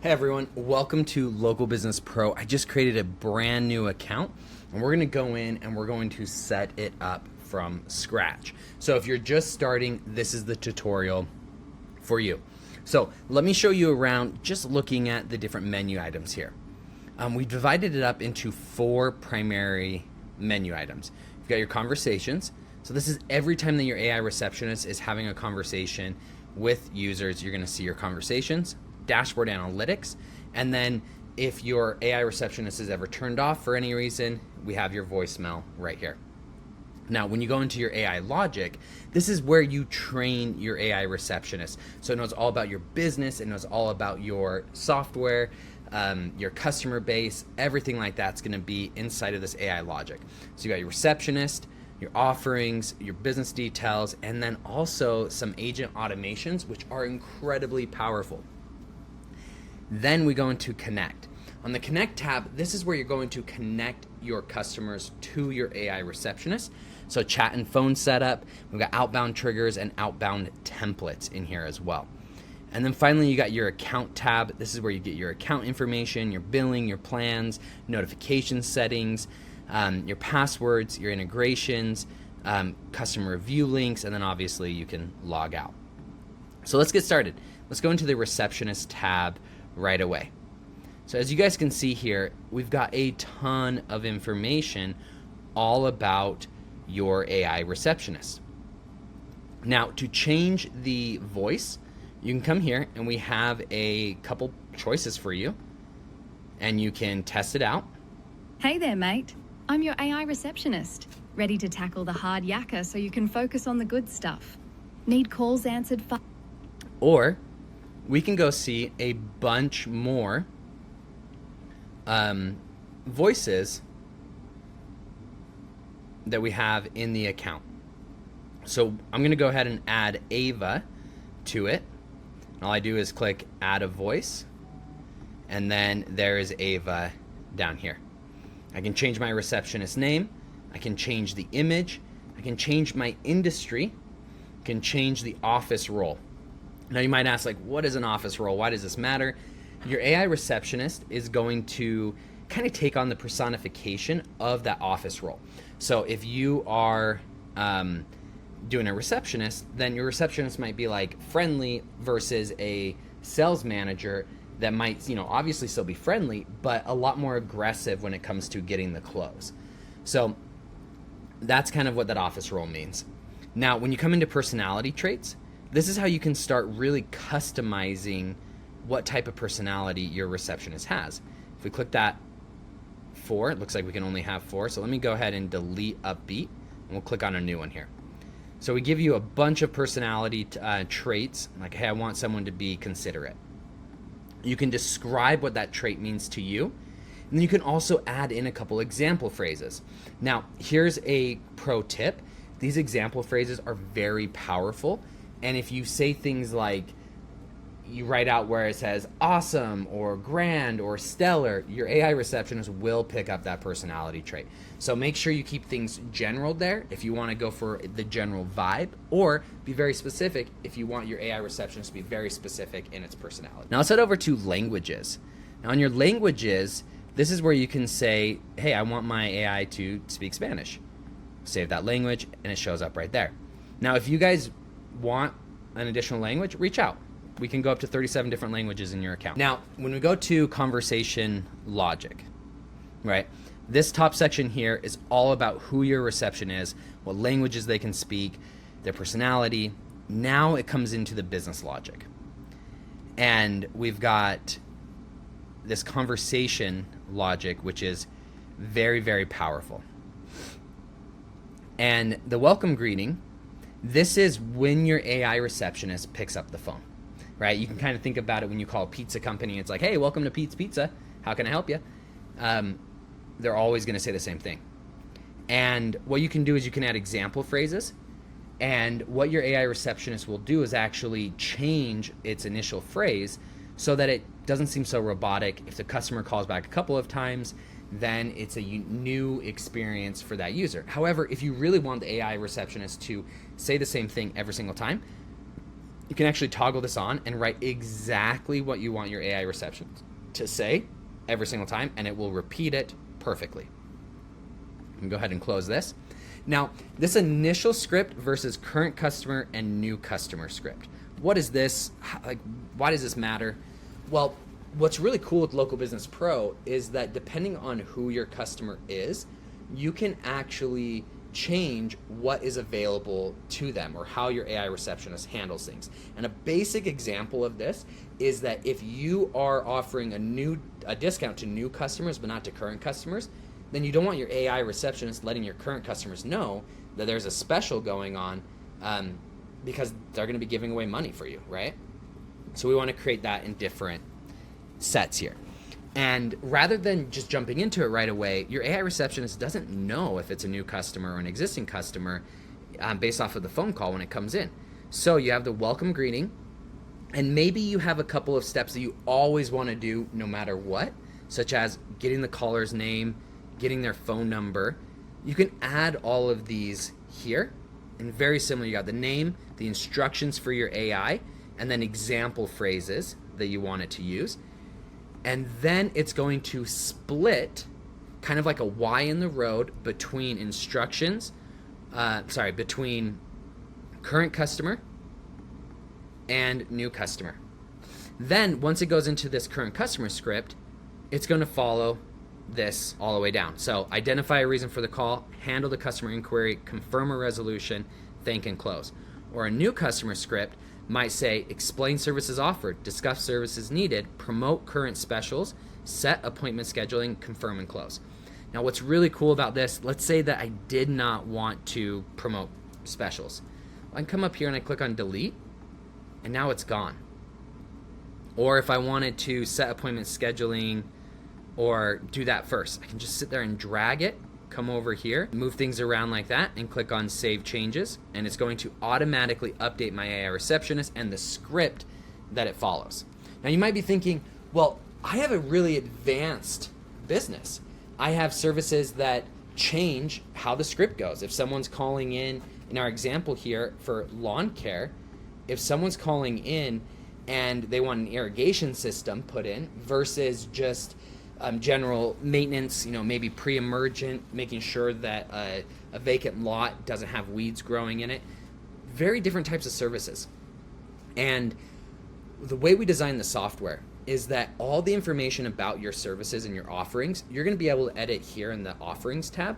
Hey everyone, welcome to Local Business Pro. I just created a brand new account and we're going to go in and we're going to set it up from scratch. So if you're just starting, this is the tutorial for you. So let me show you around just looking at the different menu items here. We've divided it up into 4 primary menu items. You've got your conversations. So this is every time that your AI receptionist is having a conversation with users, you're going to see your conversations, dashboard analytics, and then if your AI receptionist is ever turned off for any reason, we have your voicemail right here. Now, when you go into your AI logic, this is where you train your AI receptionist. So it knows all about your business, it knows all about your software, your customer base, everything like that's going to be inside of this AI logic. So you got your receptionist, your offerings, your business details, and then also some agent automations, which are incredibly powerful. Then we go into Connect. On the Connect tab, this is where you're going to connect your customers to your AI receptionist. So chat and phone setup, we've got outbound triggers and outbound templates in here as well. And then finally, you got your account tab. This is where you get your account information, your billing, your plans, notification settings, your passwords, your integrations, customer review links, and then obviously you can log out. So let's get started. Let's go into the receptionist tab right away. So as you guys can see here, we've got a ton of information all about your AI receptionist. Now, to change the voice, you can come here and we have a couple choices for you and you can test it out. Hey there, mate. I'm your AI receptionist, ready to tackle the hard yakka so you can focus on the good stuff. Need calls answered fast. Or we can go see a bunch more voices that we have in the account. So I'm going to go ahead and add Ava to it. All I do is click add a voice, and then there is Ava down here. I can change my receptionist name, I can change the image, I can change my industry, I can change the office role. Now you might ask, like, what is an office role? Why does this matter? Your AI receptionist is going to kind of take on the personification of that office role. So if you are doing a receptionist, then your receptionist might be like friendly versus a sales manager that might, obviously still be friendly, but a lot more aggressive when it comes to getting the close. So that's kind of what that office role means. Now, when you come into personality traits, this is how you can start really customizing what type of personality your receptionist has. If we click that 4, it looks like we can only have 4. So let me go ahead and delete upbeat and we'll click on a new one here. So we give you a bunch of personality traits, like, hey, I want someone to be considerate. You can describe what that trait means to you. And then you can also add in a couple example phrases. Now, here's a pro tip. These example phrases are very powerful. And if you say things like, you write out where it says awesome or grand or stellar, your AI receptionist will pick up that personality trait. So make sure you keep things general there if you want to go for the general vibe, or be very specific if you want your AI receptionist to be very specific in its personality. Now let's head over to languages. Now on your languages, this is where you can say, hey, I want my AI to speak Spanish. Save that language and it shows up right there. Now if you guys want an additional language, reach out. We can go up to 37 different languages in your account. Now, when we go to conversation logic, right? This top section here is all about who your reception is, what languages they can speak, their personality. Now it comes into the business logic. And we've got this conversation logic, which is very, very powerful. And the welcome greeting, this is when your AI receptionist picks up the phone, right? You can kind of think about it when you call a pizza company. It's like, hey, welcome to Pete's Pizza. How can I help you? They're always going to say the same thing. And what you can do is you can add example phrases. And what your AI receptionist will do is actually change its initial phrase so that it doesn't seem so robotic. If the customer calls back a couple of times, then it's a new experience for that user. However, if you really want the AI receptionist to say the same thing every single time, you can actually toggle this on and write exactly what you want your AI receptionist to say every single time, and it will repeat it perfectly. You can go ahead and close this. Now, this initial script versus current customer and new customer script. What is this? Like, why does this matter? Well, what's really cool with Local Business Pro is that depending on who your customer is, you can actually change what is available to them or how your AI receptionist handles things. And a basic example of this is that if you are offering a discount to new customers but not to current customers, then you don't want your AI receptionist letting your current customers know that there's a special going on, because they're going to be giving away money for you, right? So we want to create that in different sets here. And rather than just jumping into it right away, your AI receptionist doesn't know if it's a new customer or an existing customer based off of the phone call when it comes in. So you have the welcome greeting, and maybe you have a couple of steps that you always want to do no matter what, such as getting the caller's name, getting their phone number. You can add all of these here, and very similar, you got the name, the instructions for your AI, and then example phrases that you want it to use. And then it's going to split kind of like a Y in the road between between current customer and new customer. Then once it goes into this current customer script, it's going to follow this all the way down. So identify a reason for the call, handle the customer inquiry, confirm a resolution, thank and close. Or a new customer script might say explain services offered, discuss services needed, promote current specials, set appointment scheduling, confirm and close. Now what's really cool about this, let's say that I did not want to promote specials. I can come up here and I click on delete, and now it's gone. Or if I wanted to set appointment scheduling or do that first, I can just sit there and drag it, come over here, move things around like that, and click on Save Changes, and it's going to automatically update my AI receptionist and the script that it follows. Now you might be thinking, well, I have a really advanced business. I have services that change how the script goes. If someone's calling in our example here for lawn care, if someone's calling in and they want an irrigation system put in versus just general maintenance, maybe pre-emergent, making sure that a vacant lot doesn't have weeds growing in it. Very different types of services. And the way we design the software is that all the information about your services and your offerings, you're going to be able to edit here in the Offerings tab.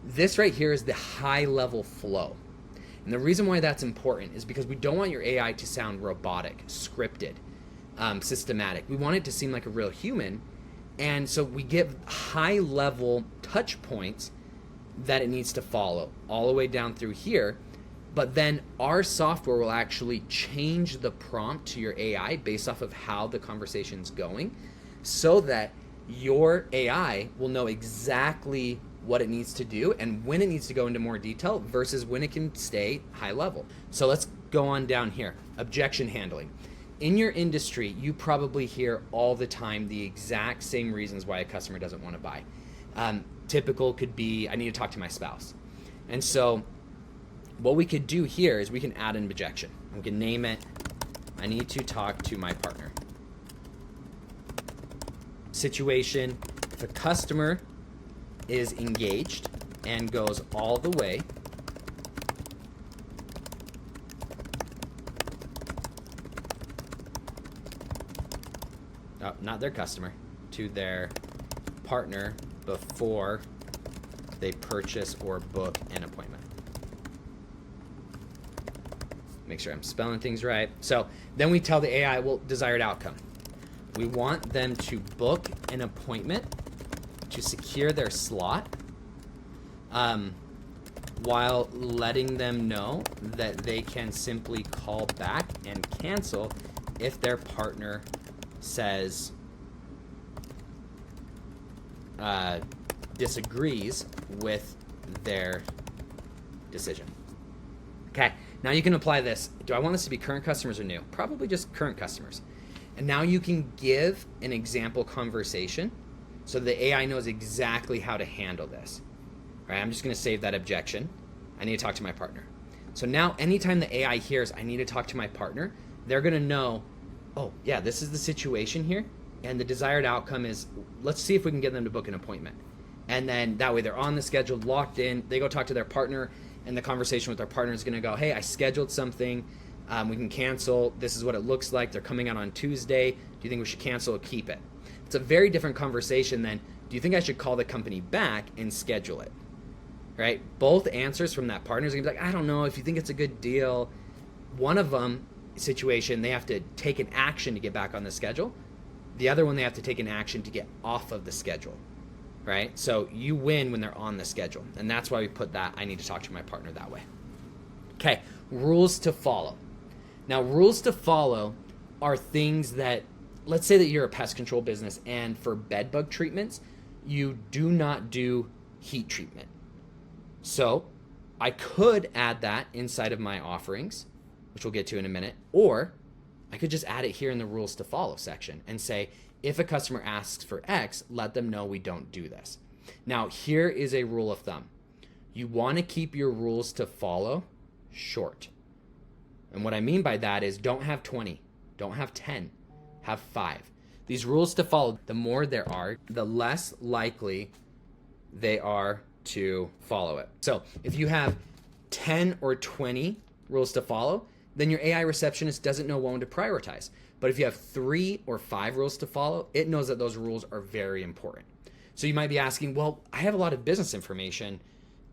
This right here is the high-level flow. And the reason why that's important is because we don't want your AI to sound robotic, scripted, systematic. We want it to seem like a real human. And so we give high-level touch points that it needs to follow all the way down through here. But then our software will actually change the prompt to your AI based off of how the conversation's going, so that your AI will know exactly what it needs to do and when it needs to go into more detail versus when it can stay high level. So let's go on down here. Objection handling. In your industry, you probably hear all the time the exact same reasons why a customer doesn't want to buy. Typical could be, I need to talk to my spouse. And so what we could do here is we can add an objection. We can name it, I need to talk to my partner. Situation, if a customer is engaged and goes all the way not their customer, to their partner before they purchase or book an appointment. Make sure I'm spelling things right. So then we tell the AI, well, desired outcome. We want them to book an appointment to secure their slot, while letting them know that they can simply call back and cancel if their partner says disagrees with their decision. Okay, now you can apply this. Do I want this to be current customers or new? Probably just current customers. And now you can give an example conversation so the AI knows exactly how to handle this. All right, I'm just going to save that objection. I need to talk to my partner. So now anytime the AI hears, I need to talk to my partner, they're going to know, oh, yeah, this is the situation here. And the desired outcome is, let's see if we can get them to book an appointment. And then that way they're on the schedule, locked in. They go talk to their partner, and the conversation with their partner is going to go, hey, I scheduled something. We can cancel. This is what it looks like. They're coming out on Tuesday. Do you think we should cancel or keep it? It's a very different conversation than, do you think I should call the company back and schedule it? Right? Both answers from that partner is going to be like, I don't know if you think it's a good deal. One of them, situation, they have to take an action to get back on the schedule. The other one, they have to take an action to get off of the schedule. Right? So you win when they're on the schedule. And that's why we put that, I need to talk to my partner that way. Okay, rules to follow. Now, rules to follow are things that, let's say that you're a pest control business, and for bed bug treatments, you do not do heat treatment. So I could add that inside of my offerings, which we'll get to in a minute, or I could just add it here in the rules to follow section and say, if a customer asks for X, let them know we don't do this. Now, here is a rule of thumb. You want to keep your rules to follow short. And what I mean by that is, don't have 20, don't have 10, have 5. These rules to follow, the more there are, the less likely they are to follow it. So if you have 10 or 20 rules to follow, then your AI receptionist doesn't know one to prioritize. But if you have 3 or 5 rules to follow, it knows that those rules are very important. So you might be asking, well, I have a lot of business information,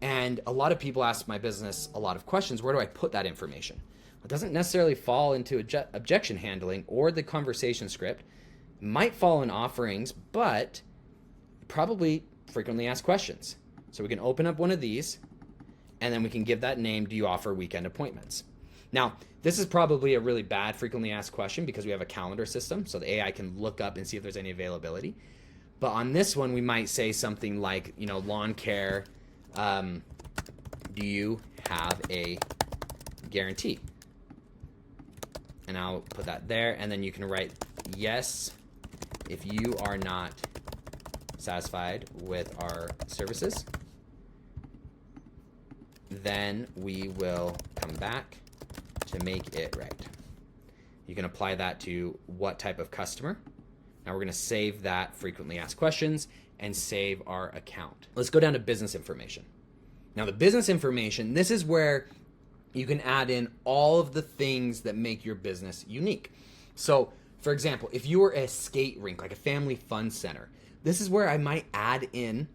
and a lot of people ask my business a lot of questions. Where do I put that information? It doesn't necessarily fall into objection handling or the conversation script. It might fall in offerings, but probably frequently asked questions. So we can open up one of these, and then we can give that name, do you offer weekend appointments? Now, this is probably a really bad frequently asked question because we have a calendar system, so the AI can look up and see if there's any availability. But on this one, we might say something like, lawn care, do you have a guarantee? And I'll put that there, and then you can write yes if you are not satisfied with our services. Then we will come back to make it right. You can apply that to what type of customer. Now we're going to save that frequently asked questions and save our account. Let's go down to business information. Now the business information, this is where you can add in all of the things that make your business unique. So for example, if you were a skate rink, like a family fun center, this is where I might add in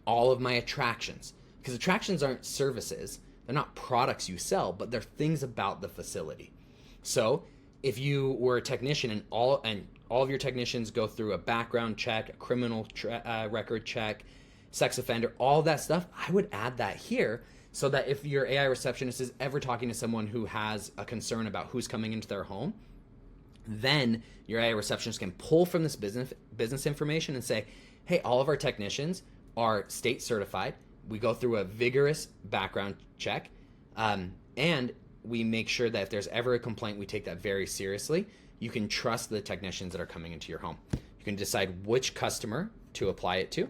all of my attractions, because attractions aren't services. They're not products you sell, but they're things about the facility. So if you were a technician and all of your technicians go through a background check, a criminal record check, sex offender, all that stuff, I would add that here so that if your AI receptionist is ever talking to someone who has a concern about who's coming into their home, then your AI receptionist can pull from this business information and say, hey, all of our technicians are state certified. We go through a vigorous background check, and we make sure that if there's ever a complaint, we take that very seriously. You can trust the technicians that are coming into your home. You can decide which customer to apply it to,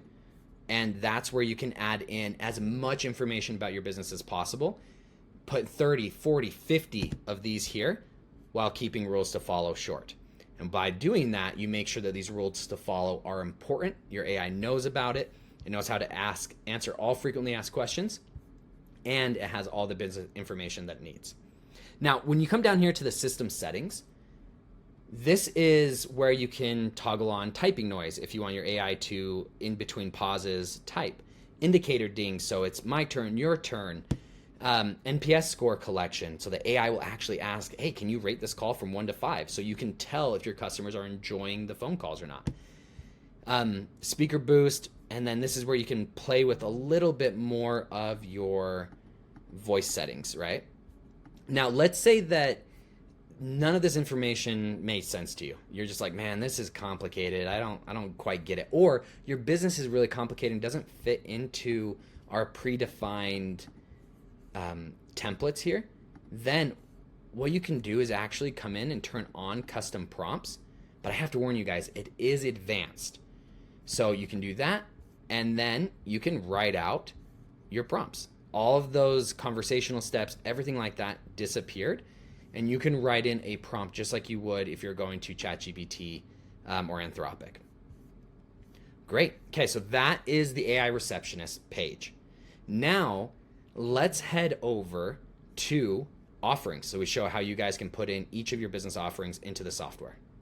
and that's where you can add in as much information about your business as possible. Put 30, 40, 50 of these here while keeping rules to follow short. And by doing that, you make sure that these rules to follow are important. Your AI knows about it. It knows how to answer all frequently asked questions, and it has all the business information that it needs. Now, when you come down here to the system settings, this is where you can toggle on typing noise if you want your AI to, in between pauses, type. Indicator ding, so it's my turn, your turn. NPS score collection, so the AI will actually ask, hey, can you rate this call from 1 to 5? So you can tell if your customers are enjoying the phone calls or not. Speaker boost, and then this is where you can play with a little bit more of your voice settings, right? Now, let's say that none of this information made sense to you. You're just like, man, this is complicated. I don't quite get it. Or your business is really complicated and doesn't fit into our predefined templates here. Then what you can do is actually come in and turn on custom prompts. But I have to warn you guys, it is advanced. So you can do that, and then you can write out your prompts. all of those conversational steps, everything like that disappeared. And you can write in a prompt just like you would if you're going to ChatGPT or Anthropic. Great. Okay, so that is the AI Receptionist page. Now, let's head over to offerings. So we show how you guys can put in each of your business offerings into the software.